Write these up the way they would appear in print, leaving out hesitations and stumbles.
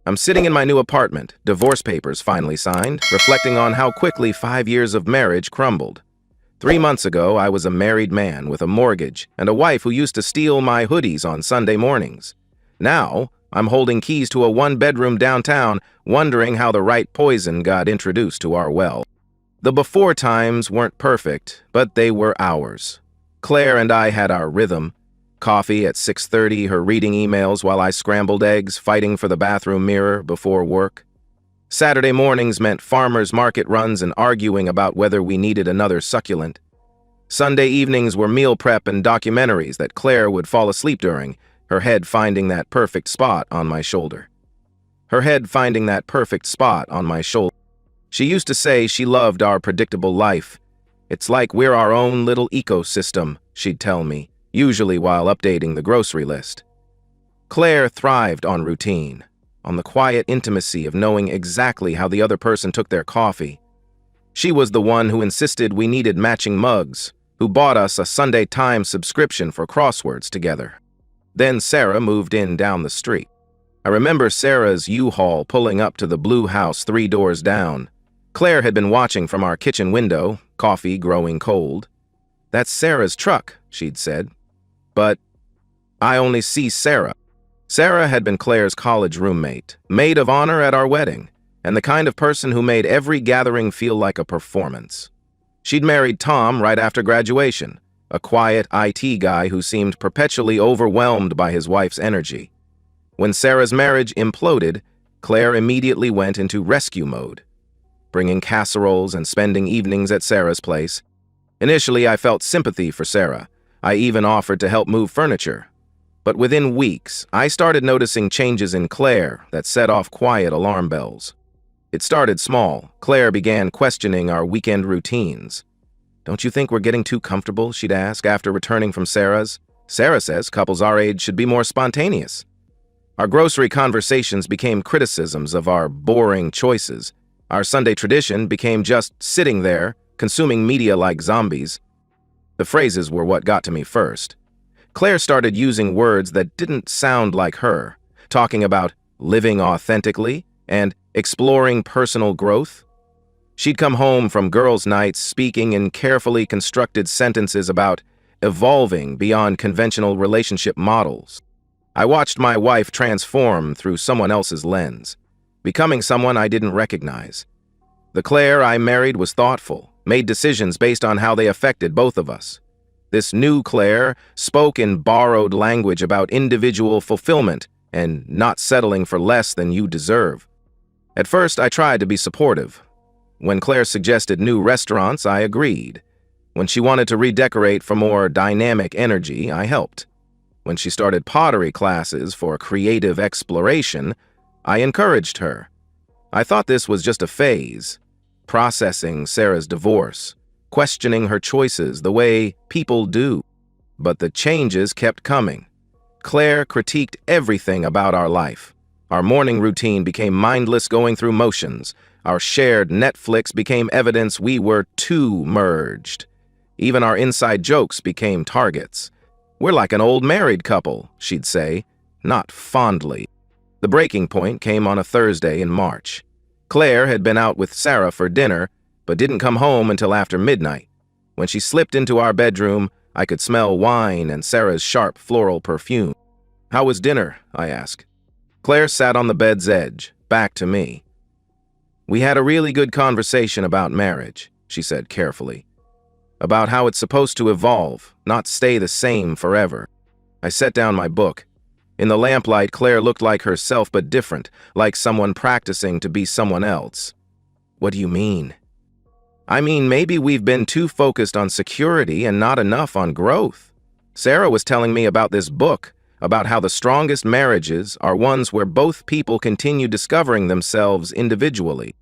I'm sitting in my new apartment, divorce papers finally signed, reflecting on how quickly 5 years of marriage crumbled. 3 months ago, I was a married man with a mortgage and a wife who used to steal my hoodies on Sunday mornings. Now, I'm holding keys to a one-bedroom downtown, wondering how the right poison got introduced to our well. The before times weren't perfect, but they were ours. Claire and I had our rhythm. Coffee at 6:30, her reading emails while I scrambled eggs, fighting for the bathroom mirror before work. Saturday mornings meant farmers' market runs and arguing about whether we needed another succulent. Sunday evenings were meal prep and documentaries that Claire would fall asleep during, her head finding that perfect spot on my shoulder. She used to say she loved our predictable life. It's like we're our own little ecosystem, she'd tell me, usually while updating the grocery list. Claire thrived on routine, on the quiet intimacy of knowing exactly how the other person took their coffee. She was the one who insisted we needed matching mugs, who bought us a Sunday Times subscription for crosswords together. Then Sarah moved in down the street. I remember Sarah's U-Haul pulling up to the blue house 3 doors down. Claire had been watching from our kitchen window, coffee growing cold. "That's Sarah's truck," she'd said. But I only see Sarah. Sarah had been Claire's college roommate, maid of honor at our wedding, and the kind of person who made every gathering feel like a performance. She'd married Tom right after graduation, a quiet IT guy who seemed perpetually overwhelmed by his wife's energy. When Sarah's marriage imploded, Claire immediately went into rescue mode, bringing casseroles and spending evenings at Sarah's place. Initially, I felt sympathy for Sarah. I even offered to help move furniture. But within weeks, I started noticing changes in Claire that set off quiet alarm bells. It started small. Claire began questioning our weekend routines. "Don't you think we're getting too comfortable?" she'd ask after returning from Sarah's. "Sarah says couples our age should be more spontaneous." Our grocery conversations became criticisms of our boring choices. Our Sunday tradition became just sitting there, consuming media like zombies. The phrases were what got to me first. Claire started using words that didn't sound like her, talking about living authentically and exploring personal growth. She'd come home from girls' nights speaking in carefully constructed sentences about evolving beyond conventional relationship models. I watched my wife transform through someone else's lens, becoming someone I didn't recognize. The Claire I married was thoughtful, made decisions based on how they affected both of us. This new Claire spoke in borrowed language about individual fulfillment and not settling for less than you deserve. At first, I tried to be supportive. When Claire suggested new restaurants, I agreed. When she wanted to redecorate for more dynamic energy, I helped. When she started pottery classes for creative exploration, I encouraged her. I thought this was just a phase, processing Sarah's divorce, questioning her choices the way people do. But the changes kept coming. Claire critiqued everything about our life. Our morning routine became mindless going through motions. Our shared Netflix became evidence we were too merged. Even our inside jokes became targets. "We're like an old married couple," she'd say, not fondly. The breaking point came on a Thursday in March. Claire had been out with Sarah for dinner, but didn't come home until after midnight. When she slipped into our bedroom, I could smell wine and Sarah's sharp floral perfume. "How was dinner?" I asked. Claire sat on the bed's edge, back to me. "We had a really good conversation about marriage," she said carefully. "About how it's supposed to evolve, not stay the same forever." I set down my book. In the lamplight, Claire looked like herself but different, like someone practicing to be someone else. "What do you mean?" "I mean, maybe we've been too focused on security and not enough on growth. Sarah was telling me about this book, about how the strongest marriages are ones where both people continue discovering themselves individually."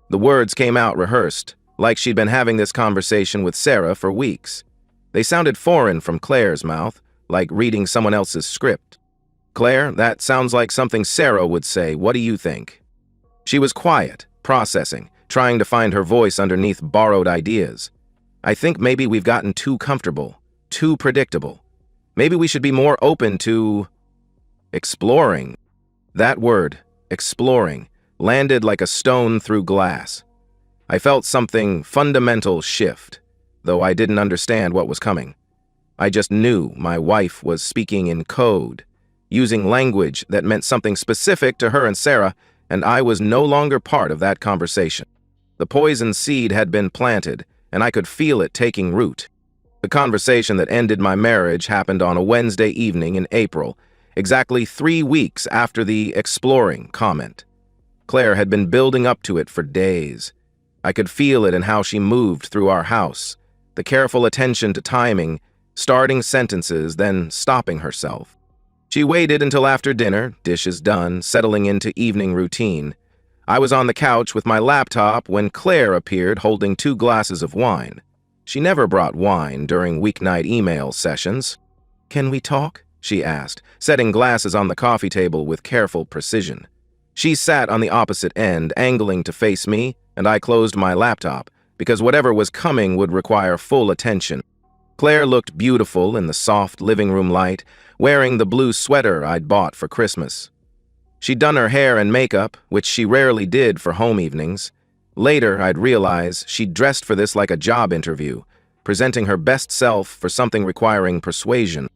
The words came out rehearsed, like she'd been having this conversation with Sarah for weeks. They sounded foreign from Claire's mouth, like reading someone else's script. "Claire, that sounds like something Sarah would say. What do you think?" She was quiet, processing, trying to find her voice underneath borrowed ideas. "I think maybe we've gotten too comfortable, too predictable. Maybe we should be more open to exploring." That word, exploring, landed like a stone through glass. I felt something fundamental shift, though I didn't understand what was coming. I just knew my wife was speaking in code, using language that meant something specific to her and Sarah, and I was no longer part of that conversation. The poison seed had been planted, and I could feel it taking root. The conversation that ended my marriage happened on a Wednesday evening in April, exactly 3 weeks after the exploring comment. Claire had been building up to it for days. I could feel it in how she moved through our house, the careful attention to timing, starting sentences, then stopping herself. She waited until after dinner, dishes done, settling into evening routine. I was on the couch with my laptop when Claire appeared holding 2 glasses of wine. She never brought wine during weeknight email sessions. "Can we talk?" she asked, setting glasses on the coffee table with careful precision. She sat on the opposite end, angling to face me, and I closed my laptop, because whatever was coming would require full attention. Claire looked beautiful in the soft living room light, wearing the blue sweater I'd bought for Christmas. She'd done her hair and makeup, which she rarely did for home evenings. Later, I'd realize she'd dressed for this like a job interview, presenting her best self for something requiring persuasion.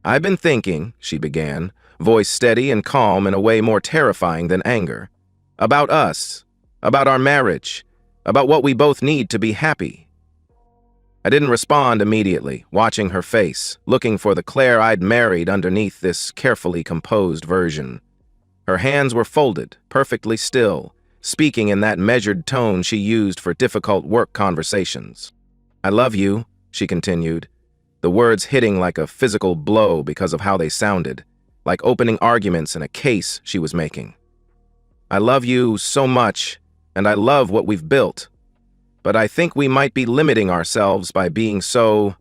"I've been thinking," she began, voice steady and calm in a way more terrifying than anger, "about us, about our marriage, about what we both need to be happy." I didn't respond immediately, watching her face, looking for the Claire I'd married underneath this carefully composed version. Her hands were folded, perfectly still, speaking in that measured tone she used for difficult work conversations. "I love you," she continued, the words hitting like a physical blow because of how they sounded, like opening arguments in a case she was making. "I love you so much, and I love what we've built. But I think we might be limiting ourselves by being so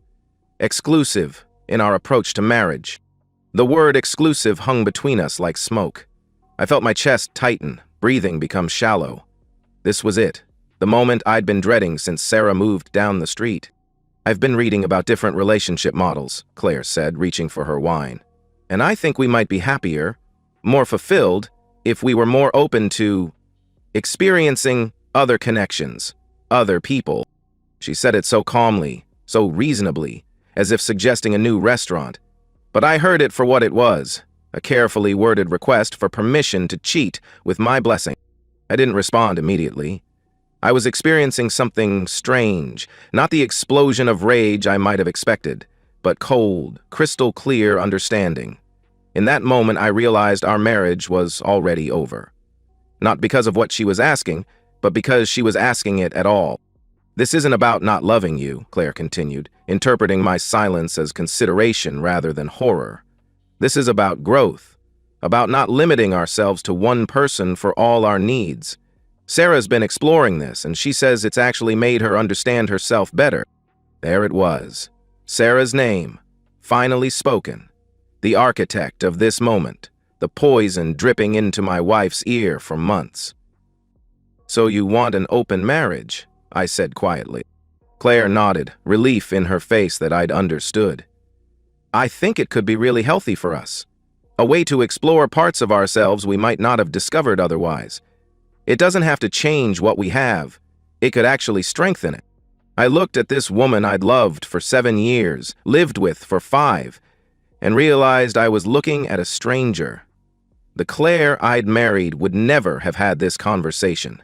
exclusive in our approach to marriage." The word exclusive hung between us like smoke. I felt my chest tighten, breathing become shallow. This was it, the moment I'd been dreading since Sarah moved down the street. "I've been reading about different relationship models," Claire said, reaching for her wine. "And I think we might be happier, more fulfilled, if we were more open to experiencing other connections, other people." She said it so calmly, so reasonably, as if suggesting a new restaurant. But I heard it for what it was, a carefully worded request for permission to cheat with my blessing. I didn't respond immediately. I was experiencing something strange, not the explosion of rage I might have expected, but cold, crystal clear understanding. In that moment, I realized our marriage was already over. Not because of what she was asking, but because she was asking it at all. "This isn't about not loving you," Claire continued, interpreting my silence as consideration rather than horror. "This is about growth, about not limiting ourselves to one person for all our needs. Sarah's been exploring this, and she says it's actually made her understand herself better." There it was, Sarah's name, finally spoken. The architect of this moment, the poison dripping into my wife's ear for months. "So you want an open marriage?" I said quietly. Claire nodded, relief in her face that I'd understood. "I think it could be really healthy for us. A way to explore parts of ourselves we might not have discovered otherwise. It doesn't have to change what we have. It could actually strengthen it." I looked at this woman I'd loved for 7 years, lived with for 5, and realized I was looking at a stranger. The Claire I'd married would never have had this conversation.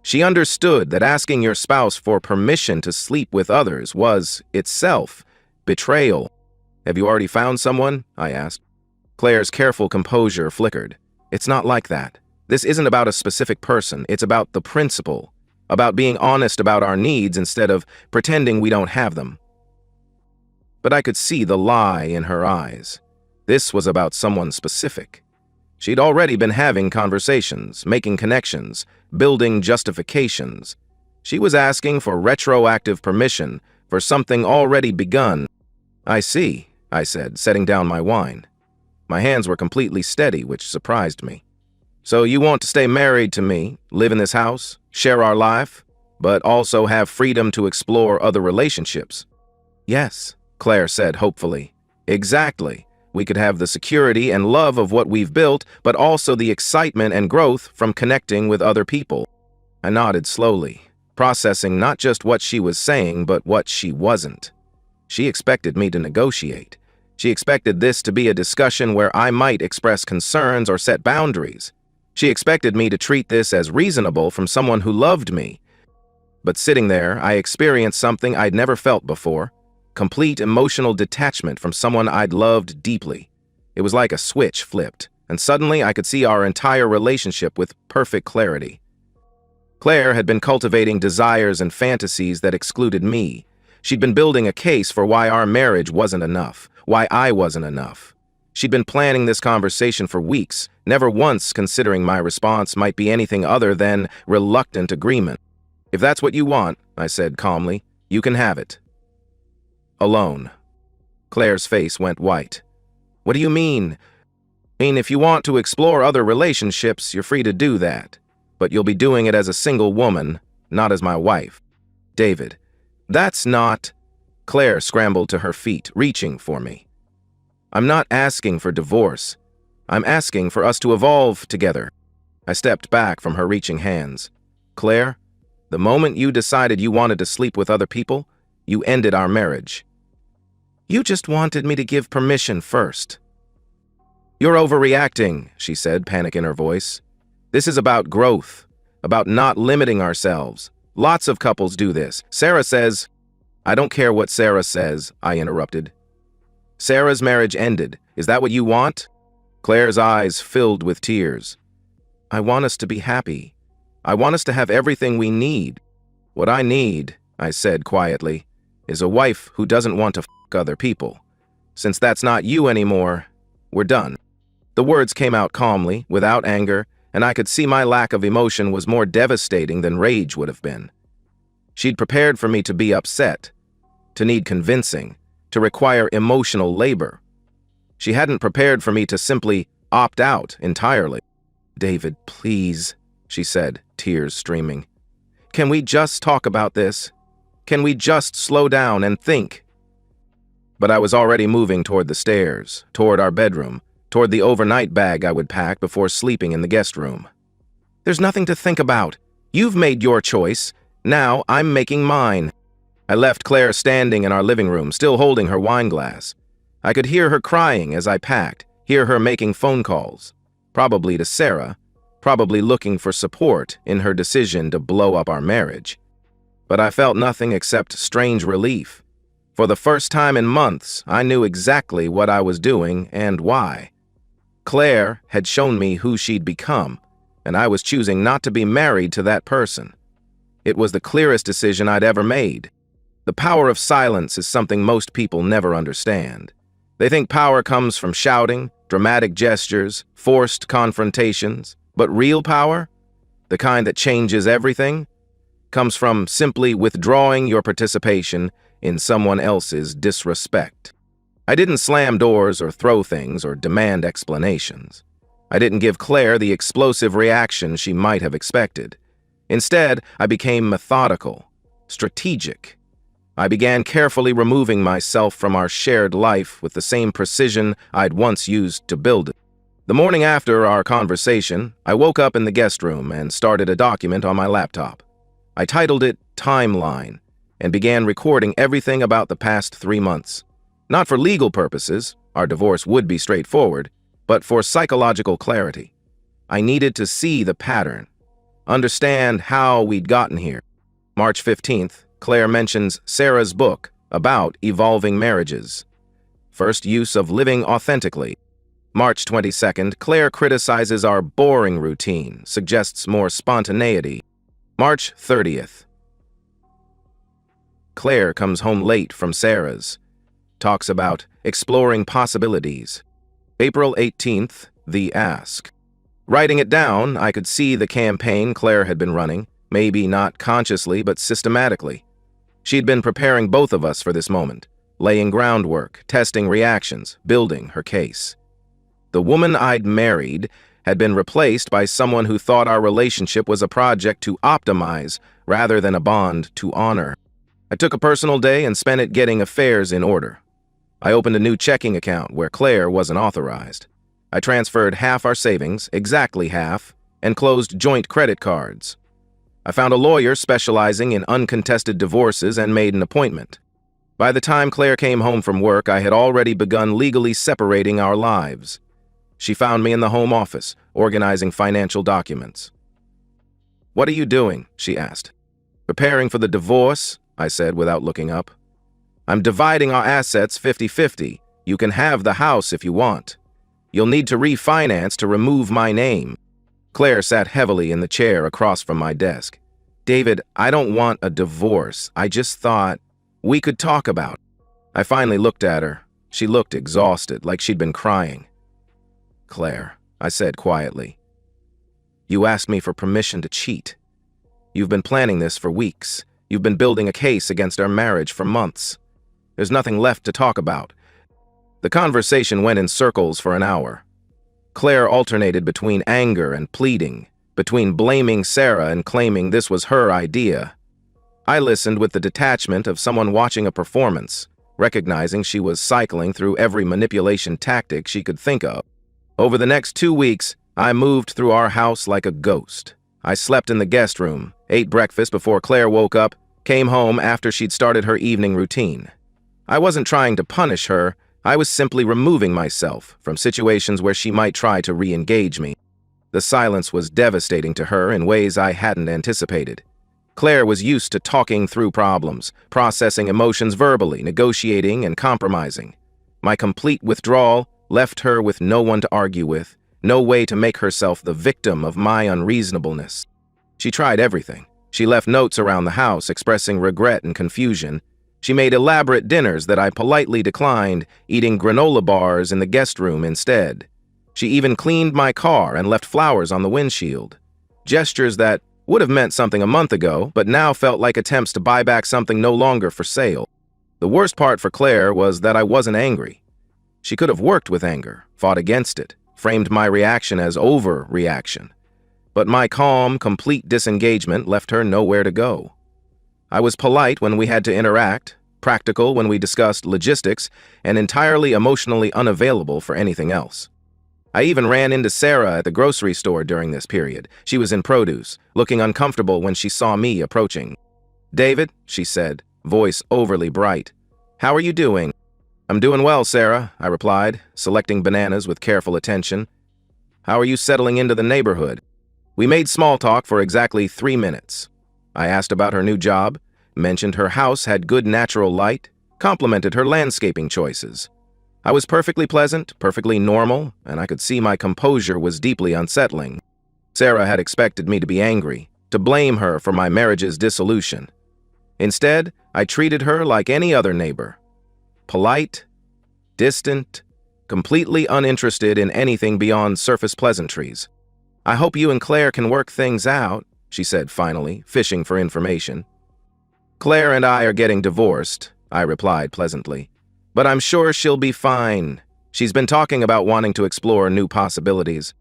She understood that asking your spouse for permission to sleep with others was, itself, betrayal. "Have you already found someone?" I asked. Claire's careful composure flickered. "It's not like that. This isn't about a specific person. It's about the principle, about being honest about our needs instead of pretending we don't have them." But I could see the lie in her eyes. This was about someone specific. She'd already been having conversations, making connections, building justifications. She was asking for retroactive permission for something already begun. "I see," I said, setting down my wine. My hands were completely steady, which surprised me. "So you want to stay married to me, live in this house, share our life, but also have freedom to explore other relationships?" "Yes," Claire said hopefully. "Exactly. We could have the security and love of what we've built, but also the excitement and growth from connecting with other people. I nodded slowly, processing not just what she was saying, but what she wasn't. She expected me to negotiate. She expected this to be a discussion where I might express concerns or set boundaries. She expected me to treat this as reasonable from someone who loved me. But sitting there, I experienced something I'd never felt before: complete emotional detachment from someone I'd loved deeply. It was like a switch flipped, and suddenly I could see our entire relationship with perfect clarity. Claire had been cultivating desires and fantasies that excluded me. She'd been building a case for why our marriage wasn't enough, why I wasn't enough. She'd been planning this conversation for weeks, never once considering my response might be anything other than reluctant agreement. "If that's what you want," I said calmly, "you can have it." Alone. Claire's face went white. "What do you mean?" "I mean, if you want to explore other relationships, you're free to do that. But you'll be doing it as a single woman, not as my wife." "David, that's not—" Claire scrambled to her feet, reaching for me. "I'm not asking for divorce. I'm asking for us to evolve together." I stepped back from her reaching hands. "Claire, the moment you decided you wanted to sleep with other people, you ended our marriage. You just wanted me to give permission first." "You're overreacting," she said, panic in her voice. "This is about growth, about not limiting ourselves. Lots of couples do this. Sarah says—" "I don't care what Sarah says," I interrupted. "Sarah's marriage ended. Is that what you want?" Claire's eyes filled with tears. "I want us to be happy. I want us to have everything we need." "What I need," I said quietly, "is a wife who doesn't want to f*** other people. Since that's not you anymore, we're done." The words came out calmly, without anger, and I could see my lack of emotion was more devastating than rage would have been. She'd prepared for me to be upset, to need convincing, to require emotional labor. She hadn't prepared for me to simply opt out entirely. "David, please," she said, tears streaming. "Can we just talk about this? Can we just slow down and think?" But I was already moving toward the stairs, toward our bedroom, toward the overnight bag I would pack before sleeping in the guest room. "There's nothing to think about. You've made your choice. Now I'm making mine." I left Claire standing in our living room, still holding her wine glass. I could hear her crying as I packed, hear her making phone calls, probably to Sarah, probably looking for support in her decision to blow up our marriage. But I felt nothing except strange relief. For the first time in months, I knew exactly what I was doing and why. Claire had shown me who she'd become, and I was choosing not to be married to that person. It was the clearest decision I'd ever made. The power of silence is something most people never understand. They think power comes from shouting, dramatic gestures, forced confrontations. But real power, the kind that changes everything, comes from simply withdrawing your participation in someone else's disrespect. I didn't slam doors or throw things or demand explanations. I didn't give Claire the explosive reaction she might have expected. Instead, I became methodical, strategic. I began carefully removing myself from our shared life with the same precision I'd once used to build it. The morning after our conversation, I woke up in the guest room and started a document on my laptop. I titled it Timeline and began recording everything about the past 3 months. Not for legal purposes, our divorce would be straightforward, but for psychological clarity. I needed to see the pattern, understand how we'd gotten here. March 15th, Claire mentions Sarah's book about evolving marriages. First use of living authentically. March 22nd, Claire criticizes our boring routine, suggests more spontaneity. March 30th. Claire comes home late from Sarah's, talks about exploring possibilities. April 18th, the ask. Writing it down, I could see the campaign Claire had been running, maybe not consciously but systematically. She'd been preparing both of us for this moment, laying groundwork, testing reactions, building her case. The woman I'd married had been replaced by someone who thought our relationship was a project to optimize rather than a bond to honor. I took a personal day and spent it getting affairs in order. I opened a new checking account where Claire wasn't authorized. I transferred half our savings, exactly half, and closed joint credit cards. I found a lawyer specializing in uncontested divorces and made an appointment. By the time Claire came home from work, I had already begun legally separating our lives. She found me in the home office, organizing financial documents. "What are you doing?" she asked. "Preparing for the divorce," I said without looking up. "I'm dividing our assets 50-50. You can have the house if you want. You'll need to refinance to remove my name." Claire sat heavily in the chair across from my desk. "David, I don't want a divorce. I just thought we could talk about it." I finally looked at her. She looked exhausted, like she'd been crying. "Claire," I said quietly, "you asked me for permission to cheat. You've been planning this for weeks. You've been building a case against our marriage for months. There's nothing left to talk about." The conversation went in circles for an hour. Claire alternated between anger and pleading, between blaming Sarah and claiming this was her idea. I listened with the detachment of someone watching a performance, recognizing she was cycling through every manipulation tactic she could think of. Over the next 2 weeks, I moved through our house like a ghost. I slept in the guest room, ate breakfast before Claire woke up, came home after she'd started her evening routine. I wasn't trying to punish her. I was simply removing myself from situations where she might try to re-engage me. The silence was devastating to her in ways I hadn't anticipated. Claire was used to talking through problems, processing emotions verbally, negotiating and compromising. My complete withdrawal left her with no one to argue with, no way to make herself the victim of my unreasonableness. She tried everything. She left notes around the house expressing regret and confusion. She made elaborate dinners that I politely declined, eating granola bars in the guest room instead. She even cleaned my car and left flowers on the windshield. Gestures that would have meant something a month ago, but now felt like attempts to buy back something no longer for sale. The worst part for Claire was that I wasn't angry. She could have worked with anger, fought against it, framed my reaction as overreaction. But my calm, complete disengagement left her nowhere to go. I was polite when we had to interact, practical when we discussed logistics, and entirely emotionally unavailable for anything else. I even ran into Sarah at the grocery store during this period. She was in produce, looking uncomfortable when she saw me approaching. "David," she said, voice overly bright. "How are you doing?" "I'm doing well, Sarah," I replied, selecting bananas with careful attention. "How are you settling into the neighborhood?" We made small talk for exactly 3 minutes. I asked about her new job, mentioned her house had good natural light, complimented her landscaping choices. I was perfectly pleasant, perfectly normal, and I could see my composure was deeply unsettling. Sarah had expected me to be angry, to blame her for my marriage's dissolution. Instead, I treated her like any other neighbor. Polite, distant, completely uninterested in anything beyond surface pleasantries. "I hope you and Claire can work things out," she said finally, fishing for information. "Claire and I are getting divorced," I replied pleasantly. "But I'm sure she'll be fine. She's been talking about wanting to explore new possibilities."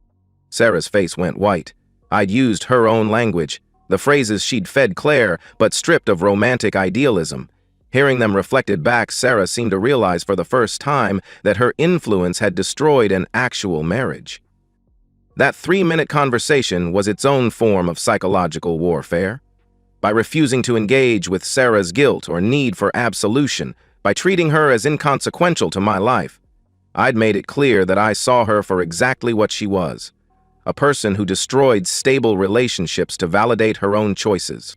Sarah's face went white. I'd used her own language, the phrases she'd fed Claire, but stripped of romantic idealism. Hearing them reflected back, Sarah seemed to realize for the first time that her influence had destroyed an actual marriage. That 3-minute conversation was its own form of psychological warfare. By refusing to engage with Sarah's guilt or need for absolution, by treating her as inconsequential to my life, I'd made it clear that I saw her for exactly what she was, a person who destroyed stable relationships to validate her own choices.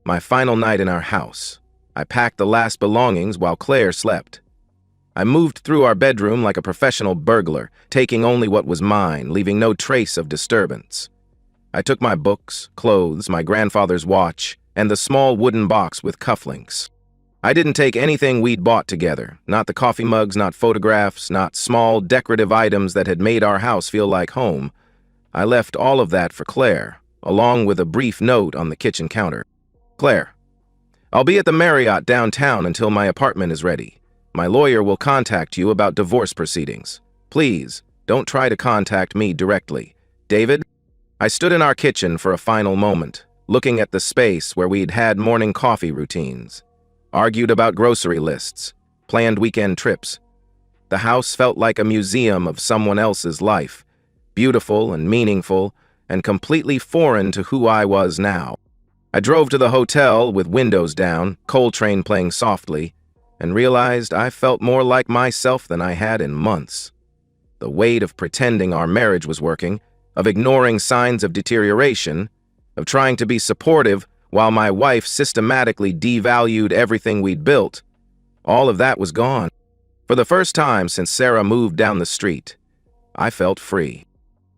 My final night in our house, I packed the last belongings while Claire slept. I moved through our bedroom like a professional burglar, taking only what was mine, leaving no trace of disturbance. I took my books, clothes, my grandfather's watch, and the small wooden box with cufflinks. I didn't take anything we'd bought together, not the coffee mugs, not photographs, not small decorative items that had made our house feel like home. I left all of that for Claire, along with a brief note on the kitchen counter. "Claire, I'll be at the Marriott downtown until my apartment is ready. My lawyer will contact you about divorce proceedings. Please, don't try to contact me directly. David." I stood in our kitchen for a final moment, looking at the space where we'd had morning coffee routines, argued about grocery lists, planned weekend trips, The house felt like a museum of someone else's life, beautiful and meaningful, and completely foreign to who I was now. I drove to the hotel with windows down, Coltrane playing softly, and realized I felt more like myself than I had in months. The weight of pretending our marriage was working, of ignoring signs of deterioration, of trying to be supportive while my wife systematically devalued everything we'd built, all of that was gone. For the first time since Sarah moved down the street, I felt free.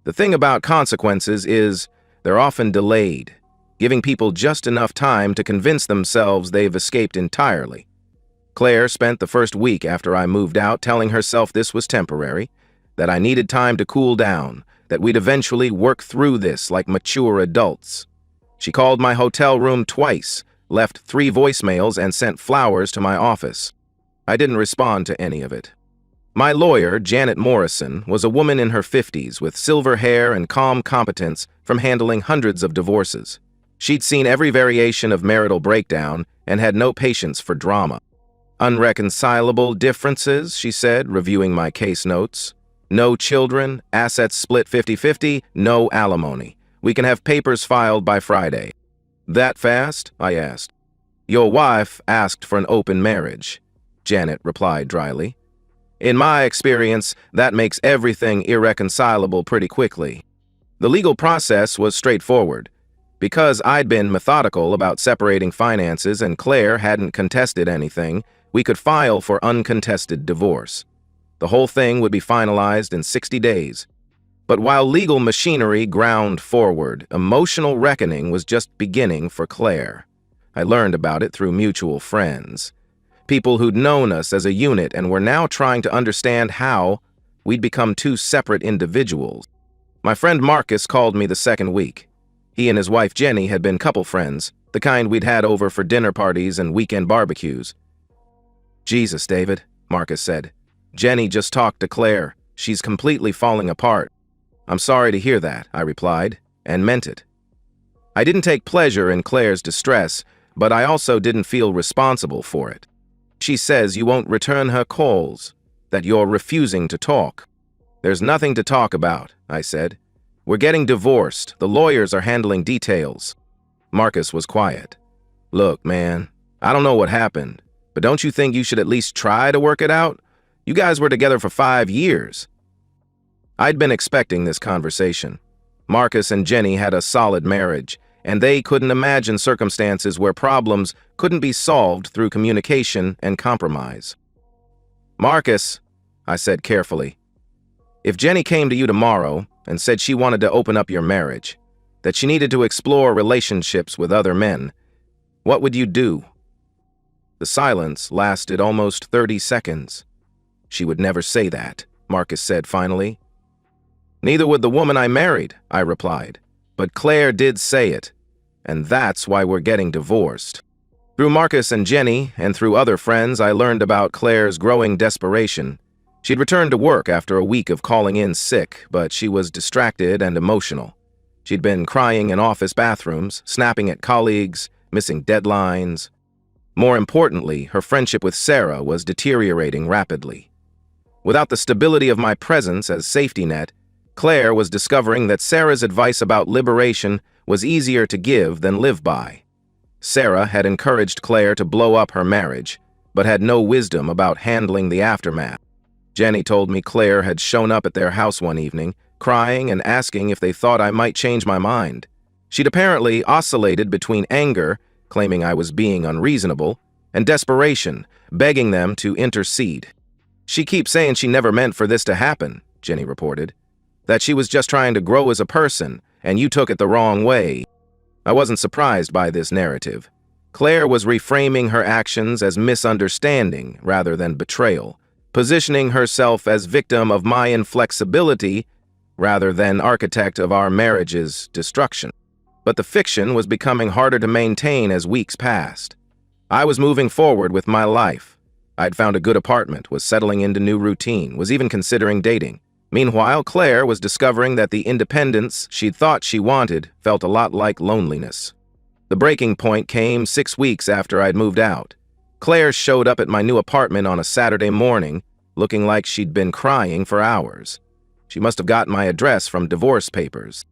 The thing about consequences is they're often delayed, giving people just enough time to convince themselves they've escaped entirely. Claire spent the first week after I moved out telling herself this was temporary, that I needed time to cool down, that we'd eventually work through this like mature adults. She called my hotel room twice, left 3 voicemails, and sent flowers to my office. I didn't respond to any of it. My lawyer, Janet Morrison, was a woman in her 50s with silver hair and calm competence from handling hundreds of divorces. She'd seen every variation of marital breakdown and had no patience for drama. Unreconcilable differences, she said, reviewing my case notes. No children, assets split 50-50, no alimony. We can have papers filed by Friday. That fast? I asked. Your wife asked for an open marriage, Janet replied dryly. In my experience, that makes everything irreconcilable pretty quickly. The legal process was straightforward. Because I'd been methodical about separating finances and Claire hadn't contested anything, we could file for uncontested divorce. The whole thing would be finalized in 60 days. But while legal machinery ground forward, emotional reckoning was just beginning for Claire. I learned about it through mutual friends. People who'd known us as a unit and were now trying to understand how we'd become 2 separate individuals. My friend Marcus called me the second week. He and his wife Jenny had been couple friends, the kind we'd had over for dinner parties and weekend barbecues. Jesus, David, Marcus said. Jenny just talked to Claire. She's completely falling apart. I'm sorry to hear that, I replied, and meant it. I didn't take pleasure in Claire's distress, but I also didn't feel responsible for it. She says you won't return her calls, that you're refusing to talk. There's nothing to talk about, I said. We're getting divorced. The lawyers are handling details. Marcus was quiet. Look, man, I don't know what happened, but don't you think you should at least try to work it out? You guys were together for 5 years. I'd been expecting this conversation. Marcus and Jenny had a solid marriage, and they couldn't imagine circumstances where problems couldn't be solved through communication and compromise. Marcus, I said carefully, if Jenny came to you tomorrow and said she wanted to open up your marriage, that she needed to explore relationships with other men, what would you do? The silence lasted almost 30 seconds. She would never say that, Marcus said finally. Neither would the woman I married, I replied. But Claire did say it, and that's why we're getting divorced. Through Marcus and Jenny, and through other friends, I learned about Claire's growing desperation. She'd returned to work after a week of calling in sick, but she was distracted and emotional. She'd been crying in office bathrooms, snapping at colleagues, missing deadlines. More importantly, her friendship with Sarah was deteriorating rapidly. Without the stability of my presence as safety net, Claire was discovering that Sarah's advice about liberation was easier to give than live by. Sarah had encouraged Claire to blow up her marriage, but had no wisdom about handling the aftermath. Jenny told me Claire had shown up at their house one evening, crying and asking if they thought I might change my mind. She'd apparently oscillated between anger, claiming I was being unreasonable, and desperation, begging them to intercede. She keeps saying she never meant for this to happen, Jenny reported. That she was just trying to grow as a person, and you took it the wrong way. I wasn't surprised by this narrative. Claire was reframing her actions as misunderstanding rather than betrayal, positioning herself as victim of my inflexibility rather than architect of our marriage's destruction. But the fiction was becoming harder to maintain as weeks passed. I was moving forward with my life. I'd found a good apartment, was settling into new routine, was even considering dating. Meanwhile, Claire was discovering that the independence she'd thought she wanted felt a lot like loneliness. The breaking point came 6 weeks after I'd moved out. Claire showed up at my new apartment on a Saturday morning, looking like she'd been crying for hours. She must have gotten my address from divorce papers.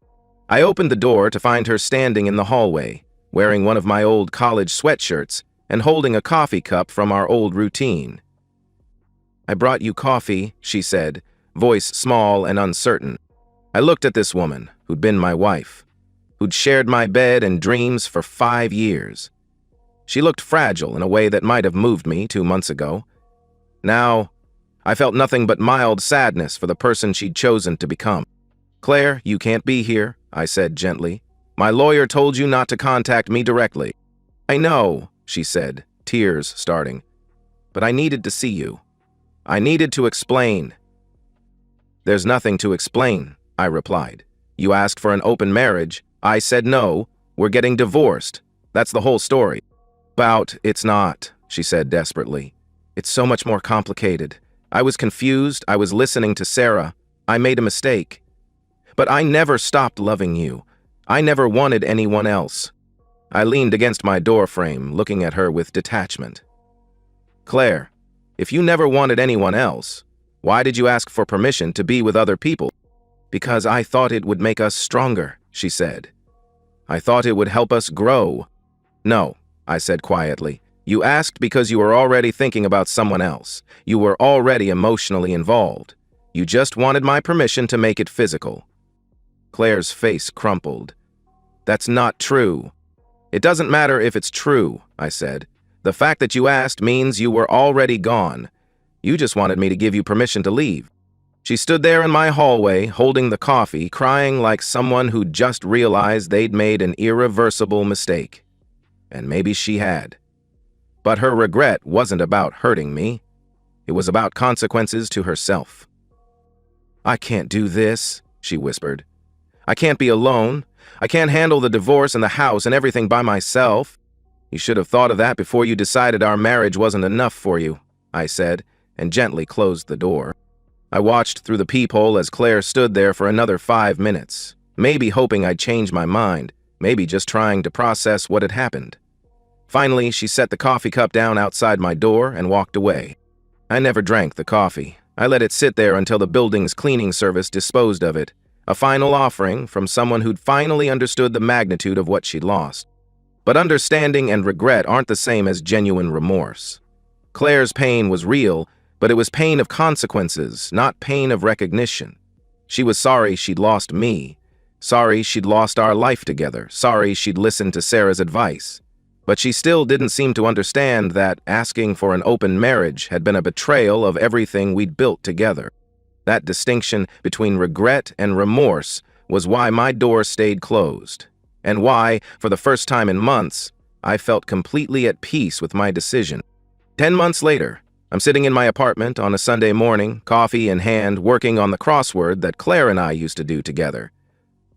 I opened the door to find her standing in the hallway, wearing one of my old college sweatshirts and holding a coffee cup from our old routine. "I brought you coffee," she said, voice small and uncertain. I looked at this woman, who'd been my wife, who'd shared my bed and dreams for 5 years. She looked fragile in a way that might have moved me 2 months ago. Now, I felt nothing but mild sadness for the person she'd chosen to become. "Claire, you can't be here," I said gently. "My lawyer told you not to contact me directly." "I know," she said, tears starting. "But I needed to see you. I needed to explain." "There's nothing to explain," I replied. "You asked for an open marriage. I said no. We're getting divorced. That's the whole story." It's not," she said desperately. "It's so much more complicated. I was confused. I was listening to Sarah. I made a mistake. But I never stopped loving you. I never wanted anyone else." I leaned against my door frame, looking at her with detachment. "Claire, if you never wanted anyone else, why did you ask for permission to be with other people?" "Because I thought it would make us stronger," she said. "I thought it would help us grow." "No," I said quietly. "You asked because you were already thinking about someone else. You were already emotionally involved. You just wanted my permission to make it physical." Claire's face crumpled. "That's not true." "It doesn't matter if it's true," I said. "The fact that you asked means you were already gone. You just wanted me to give you permission to leave." She stood there in my hallway, holding the coffee, crying like someone who'd just realized they'd made an irreversible mistake. And maybe she had. But her regret wasn't about hurting me. It was about consequences to herself. "I can't do this," she whispered. "I can't be alone. I can't handle the divorce and the house and everything by myself." "You should have thought of that before you decided our marriage wasn't enough for you," I said, and gently closed the door. I watched through the peephole as Claire stood there for another 5 minutes, maybe hoping I'd change my mind, maybe just trying to process what had happened. Finally, she set the coffee cup down outside my door and walked away. I never drank the coffee. I let it sit there until the building's cleaning service disposed of it, a final offering from someone who'd finally understood the magnitude of what she'd lost. But understanding and regret aren't the same as genuine remorse. Claire's pain was real, but it was pain of consequences, not pain of recognition. She was sorry she'd lost me, sorry she'd lost our life together, sorry she'd listened to Sarah's advice. But she still didn't seem to understand that asking for an open marriage had been a betrayal of everything we'd built together. That distinction between regret and remorse was why my door stayed closed, and why, for the first time in months, I felt completely at peace with my decision. 10 months later, I'm sitting in my apartment on a Sunday morning, coffee in hand, working on the crossword that Claire and I used to do together.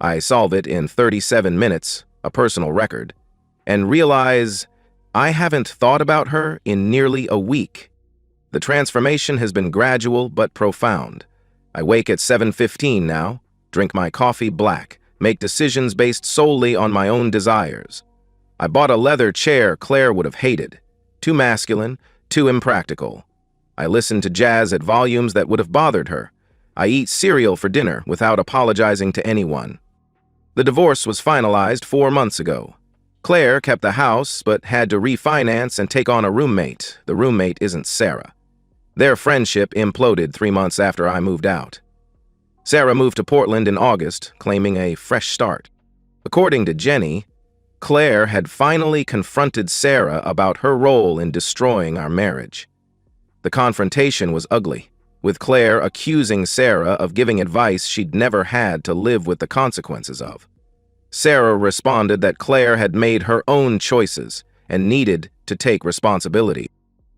I solve it in 37 minutes, a personal record, and realize I haven't thought about her in nearly a week. The transformation has been gradual but profound. I wake at 7:15 now, drink my coffee black, make decisions based solely on my own desires. I bought a leather chair Claire would have hated. Too masculine, too impractical. I listen to jazz at volumes that would have bothered her. I eat cereal for dinner without apologizing to anyone. The divorce was finalized 4 months ago. Claire kept the house, but had to refinance and take on a roommate. The roommate isn't Sarah. Their friendship imploded 3 months after I moved out. Sarah moved to Portland in August, claiming a fresh start. According to Jenny, Claire had finally confronted Sarah about her role in destroying our marriage. The confrontation was ugly, with Claire accusing Sarah of giving advice she'd never had to live with the consequences of. Sarah responded that Claire had made her own choices and needed to take responsibility.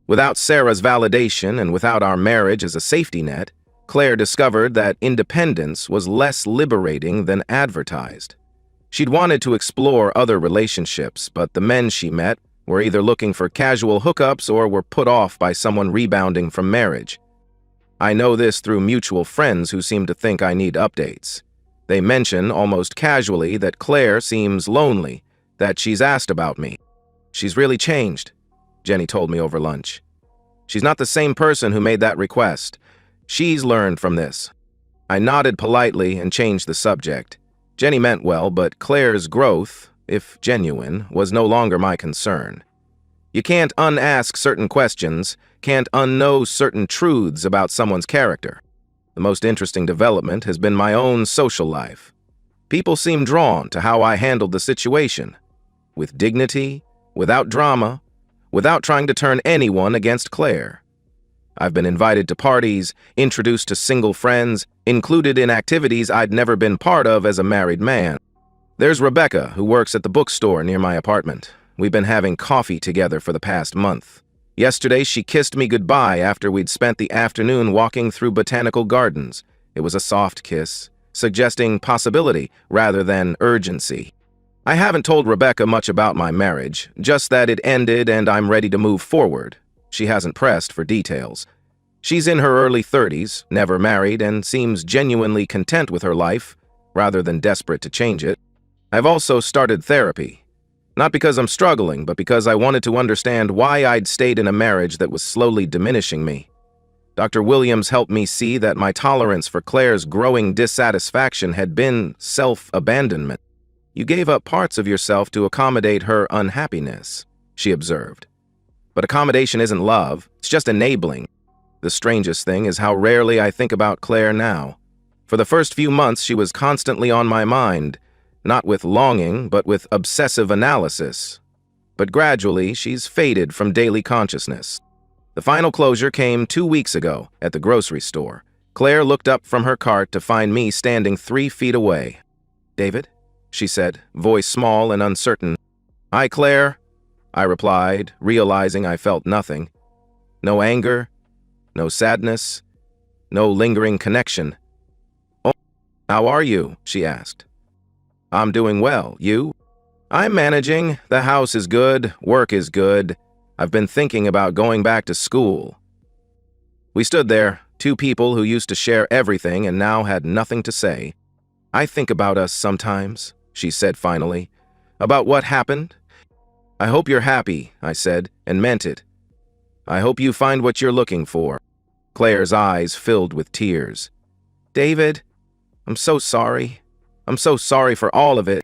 Without Sarah's validation and without our marriage as a safety net, Claire discovered that independence was less liberating than advertised. She'd wanted to explore other relationships, but the men she met were either looking for casual hookups or were put off by someone rebounding from marriage. I know this through mutual friends who seem to think I need updates. They mention almost casually that Claire seems lonely, that she's asked about me. "She's really changed," Jenny told me over lunch. She's not the same person who made that request. She's learned from this. I nodded politely and changed the subject. Jenny meant well, but Claire's growth, if genuine, was no longer my concern. You can't unask certain questions, can't unknow certain truths about someone's character. The most interesting development has been my own social life. People seem drawn to how I handled the situation, with dignity, without drama, without trying to turn anyone against Claire. I've been invited to parties, introduced to single friends, included in activities I'd never been part of as a married man. There's Rebecca, who works at the bookstore near my apartment. We've been having coffee together for the past month. Yesterday, she kissed me goodbye after we'd spent the afternoon walking through botanical gardens. It was a soft kiss, suggesting possibility rather than urgency. I haven't told Rebecca much about my marriage, just that it ended and I'm ready to move forward. She hasn't pressed for details. She's in her early 30s, never married, and seems genuinely content with her life, rather than desperate to change it. I've also started therapy. Not because I'm struggling, but because I wanted to understand why I'd stayed in a marriage that was slowly diminishing me. Dr. Williams helped me see that my tolerance for Claire's growing dissatisfaction had been self-abandonment. You gave up parts of yourself to accommodate her unhappiness, she observed. But accommodation isn't love, it's just enabling. The strangest thing is how rarely I think about Claire now. For the first few months, she was constantly on my mind, not with longing, but with obsessive analysis. But gradually, she's faded from daily consciousness. The final closure came 2 weeks ago at the grocery store. Claire looked up from her cart to find me standing 3 feet away. "David?" she said, voice small and uncertain. "Hi, Claire," I replied, realizing I felt nothing. No anger, no sadness, no lingering connection. "Oh, how are you?" she asked. "I'm doing well. You?" "I'm managing. The house is good. Work is good. I've been thinking about going back to school." We stood there, 2 people who used to share everything and now had nothing to say. "I think about us sometimes," she said finally. "About what happened. I hope you're happy," I said, and meant it. "I hope you find what you're looking for." Claire's eyes filled with tears. "David, I'm so sorry. I'm so sorry for all of it."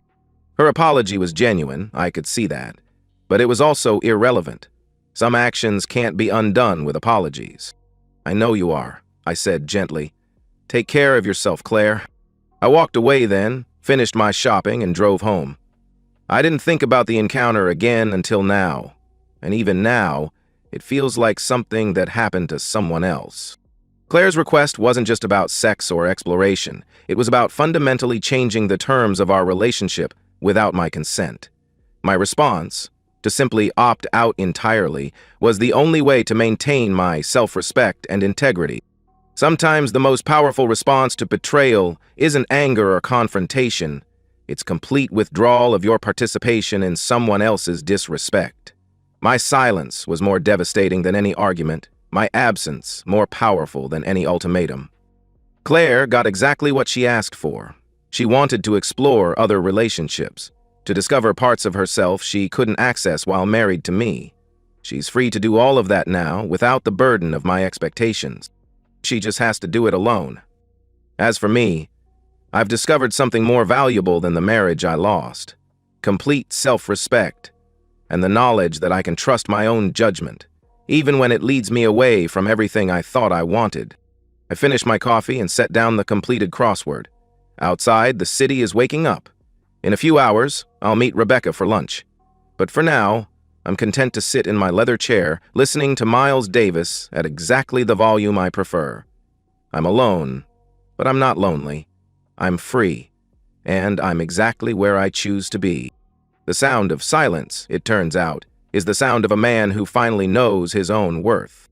Her apology was genuine, I could see that. But it was also irrelevant. Some actions can't be undone with apologies. "I know you are," I said gently. "Take care of yourself, Claire." I walked away then, finished my shopping, and drove home. I didn't think about the encounter again until now. And even now, it feels like something that happened to someone else. Claire's request wasn't just about sex or exploration. It was about fundamentally changing the terms of our relationship without my consent. My response, to simply opt out entirely, was the only way to maintain my self-respect and integrity. Sometimes the most powerful response to betrayal isn't anger or confrontation. It's complete withdrawal of your participation in someone else's disrespect. My silence was more devastating than any argument, my absence more powerful than any ultimatum. Claire got exactly what she asked for. She wanted to explore other relationships, to discover parts of herself she couldn't access while married to me. She's free to do all of that now without the burden of my expectations. She just has to do it alone. As for me, I've discovered something more valuable than the marriage I lost: complete self-respect, and the knowledge that I can trust my own judgment, even when it leads me away from everything I thought I wanted. I finished my coffee and set down the completed crossword. Outside, the city is waking up. In a few hours, I'll meet Rebecca for lunch. But for now, I'm content to sit in my leather chair, listening to Miles Davis at exactly the volume I prefer. I'm alone, but I'm not lonely. I'm free, and I'm exactly where I choose to be. The sound of silence, it turns out, is the sound of a man who finally knows his own worth.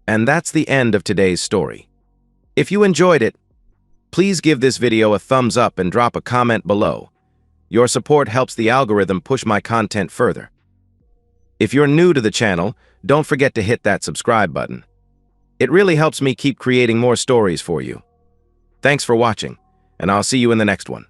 And that's the end of today's story. If you enjoyed it, please give this video a thumbs up and drop a comment below. Your support helps the algorithm push my content further. If you're new to the channel, don't forget to hit that subscribe button. It really helps me keep creating more stories for you. Thanks for watching, and I'll see you in the next one.